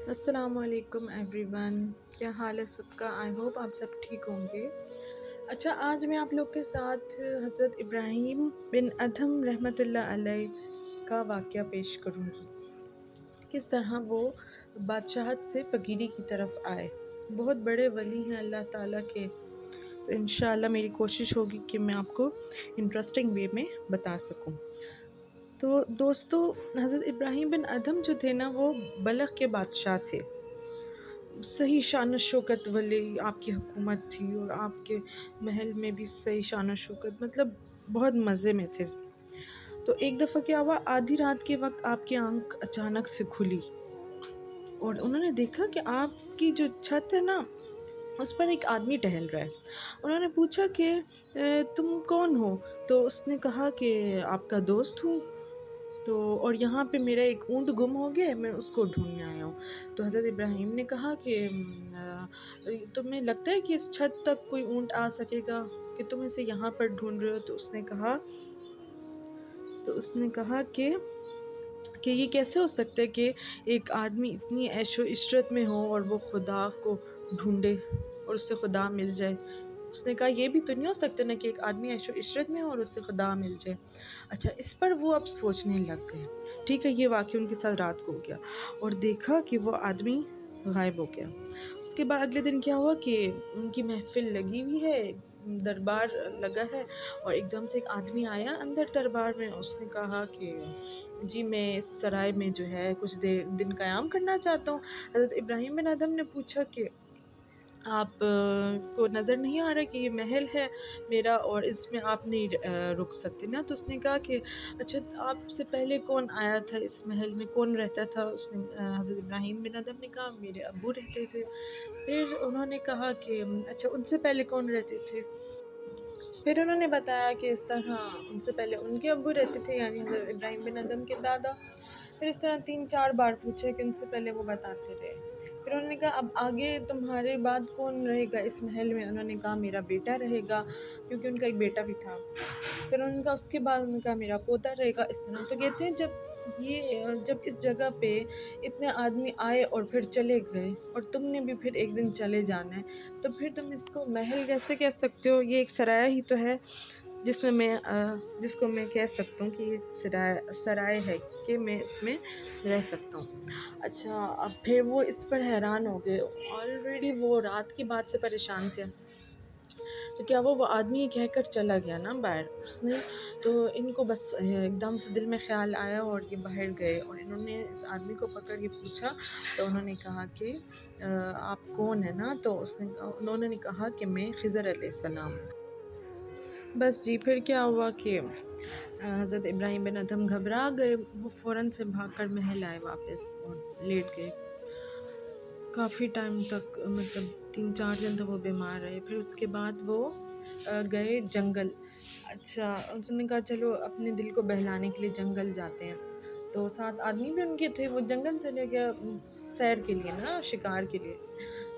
السلام علیکم every one, کیا حال ہے سب کا؟ آئی ہوپ آپ سب ٹھیک ہوں گے۔ اچھا، آج میں آپ لوگ کے ساتھ حضرت ابراہیم بن ادھم رحمۃ اللہ علیہ کا واقعہ پیش کروں گی، کس طرح وہ بادشاہت سے فقیری کی طرف آئے۔ بہت بڑے ولی ہیں اللہ تعالیٰ کے، تو انشاءاللہ میری کوشش ہوگی کہ میں آپ کو انٹرسٹنگ وے میں بتا سکوں۔ تو دوستو، حضرت ابراہیم بن ادھم جو تھے نا، وہ بلخ کے بادشاہ تھے۔ صحیح شان و شوکت والے آپ کی حکومت تھی، اور آپ کے محل میں بھی صحیح شان و شوکت، مطلب بہت مزے میں تھے۔ تو ایک دفعہ کیا ہوا، آدھی رات کے وقت آپ کی آنکھ اچانک سے کھلی اور انہوں نے دیکھا کہ آپ کی جو چھت ہے نا، اس پر ایک آدمی ٹہل رہا ہے۔ انہوں نے پوچھا کہ تم کون ہو؟ تو اس نے کہا کہ آپ کا دوست ہوں، اور یہاں پہ میرا ایک اونٹ گم ہو گیا ہے، میں اس کو ڈھونڈنے آیا ہوں۔ تو حضرت ابراہیم نے کہا کہ تمہیں لگتا ہے کہ اس چھت تک کوئی اونٹ آ سکے گا کہ تم اسے یہاں پر ڈھونڈ رہے ہو؟ تو اس نے کہا کہ یہ کیسے ہو سکتا ہے کہ ایک آدمی اتنی عیش و عشرت میں ہو اور وہ خدا کو ڈھونڈے اور اس سے خدا مل جائے۔ اس نے کہا یہ بھی تو نہیں ہو سکتا نا کہ ایک آدمی عیش و عشرت میں ہو اور اس سے خدا مل جائے۔ اچھا، اس پر وہ اب سوچنے لگ گئے۔ ٹھیک ہے، یہ واقعہ ان کے ساتھ رات کو ہو گیا اور دیکھا کہ وہ آدمی غائب ہو گیا۔ اس کے بعد اگلے دن کیا ہوا کہ ان کی محفل لگی ہوئی ہے، دربار لگا ہے، اور ایک دم سے ایک آدمی آیا اندر دربار میں۔ اس نے کہا کہ جی میں اس سرائے میں جو ہے کچھ دن قیام کرنا چاہتا ہوں۔ حضرت ابراہیم بن ادھم نے پوچھا کہ آپ کو نظر نہیں آ رہا کہ یہ محل ہے میرا اور اس میں آپ نہیں رک سکتے نا؟ تو اس نے کہا کہ اچھا، آپ سے پہلے کون آیا تھا اس محل میں، کون رہتا تھا؟ اس نے حضرت ابراہیم بن ادھم نے کہا میرے ابو رہتے تھے۔ پھر انہوں نے کہا کہ اچھا، ان سے پہلے کون رہتے تھے؟ پھر انہوں نے بتایا کہ اس طرح ان سے پہلے ان کے ابو رہتے تھے، یعنی حضرت ابراہیم بن ادھم کے دادا۔ پھر اس طرح 3-4 بار پوچھا کہ ان سے پہلے وہ بتاتے رہے۔ پھر انہوں نے کہا اب آگے تمہارے بعد کون رہے گا اس محل میں؟ انہوں نے کہا میرا بیٹا رہے گا، کیونکہ ان کا ایک بیٹا بھی تھا۔ پھر انہوں نے کہا اس کے بعد انہوں نے کہا میرا پوتا رہے گا، اس طرح۔ تو کہتے ہیں جب اس جگہ پہ اتنے آدمی آئے اور پھر چلے گئے، اور تم نے بھی پھر ایک دن چلے جانا ہے، تو پھر تم اس کو محل کیسے کہہ سکتے ہو؟ یہ ایک سرایہ ہی تو ہے، جس کو میں کہہ سکتا ہوں کہ یہ سرائے ہے کہ میں اس میں رہ سکتا ہوں۔ اچھا، اب پھر وہ اس پر حیران ہو گئے، آلریڈی وہ رات کی بات سے پریشان تھے۔ تو کیا وہ آدمی یہ کہہ کر چلا گیا نا باہر، اس نے تو ان کو بس ایک دم سے دل میں خیال آیا اور یہ باہر گئے، اور انہوں نے اس آدمی کو پکڑ کے پوچھا۔ تو انہوں نے کہا کہ آپ کون ہیں نا؟ تو انہوں نے کہا کہ میں خضر علیہ السلام ہوں۔ بس جی، پھر کیا ہوا کہ حضرت ابراہیم بن ادھم گھبرا گئے، وہ فوراً سے بھاگ کر محل آئے واپس اور لیٹ گئے۔ کافی ٹائم تک، مطلب 3-4 دن تک وہ بیمار رہے۔ پھر اس کے بعد وہ گئے جنگل۔ اچھا، اس نے کہا چلو اپنے دل کو بہلانے کے لیے جنگل جاتے ہیں۔ تو 7 آدمی بھی ان کے تھے، وہ جنگل چلے گئے سیر کے لیے نا، شکار کے لیے۔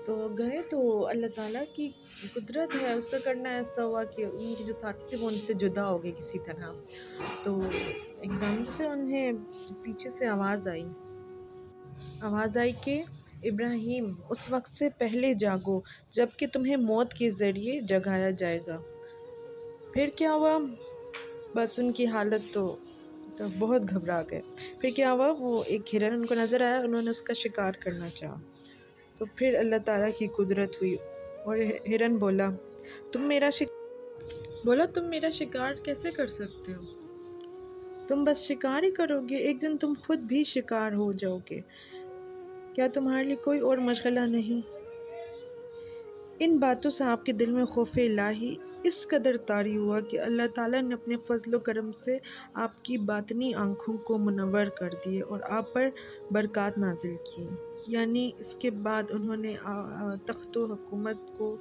تو گئے تو اللہ تعالیٰ کی قدرت ہے، اس کا کرنا ایسا ہوا کہ ان کے جو ساتھی تھے وہ ان سے جدا ہو گئے کسی طرح۔ تو ایک دم سے انہیں پیچھے سے آواز آئی کہ ابراہیم اس وقت سے پہلے جاگو جب کہ تمہیں موت کے ذریعے جگایا جائے گا۔ پھر کیا ہوا، بس ان کی حالت تو بہت گھبرا گئے۔ پھر کیا ہوا، وہ ایک ہرن ان کو نظر آیا، انہوں نے اس کا شکار کرنا چاہا۔ تو پھر اللہ تعالیٰ کی قدرت ہوئی اور ہرن بولا تم میرا شکار کیسے کر سکتے ہو؟ تم بس شکار ہی کرو گے، ایک دن تم خود بھی شکار ہو جاؤ گے۔ کیا تمہارے لیے کوئی اور مشغلہ نہیں؟ ان باتوں سے آپ کے دل میں خوف الہی اس قدر طاری ہوا کہ اللہ تعالیٰ نے اپنے فضل و کرم سے آپ کی باطنی آنکھوں کو منور کر دیے اور آپ پر برکات نازل کی۔ یعنی اس کے بعد انہوں نے تخت و حکومت کو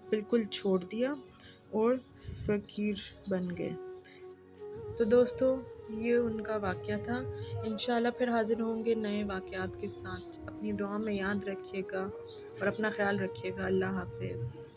بالکل چھوڑ دیا اور فقیر بن گئے۔ تو دوستو، یہ ان کا واقعہ تھا۔ انشاءاللہ پھر حاضر ہوں گے نئے واقعات کے ساتھ۔ اپنی دعا میں یاد رکھیے گا اور اپنا خیال رکھیے گا۔ اللہ حافظ۔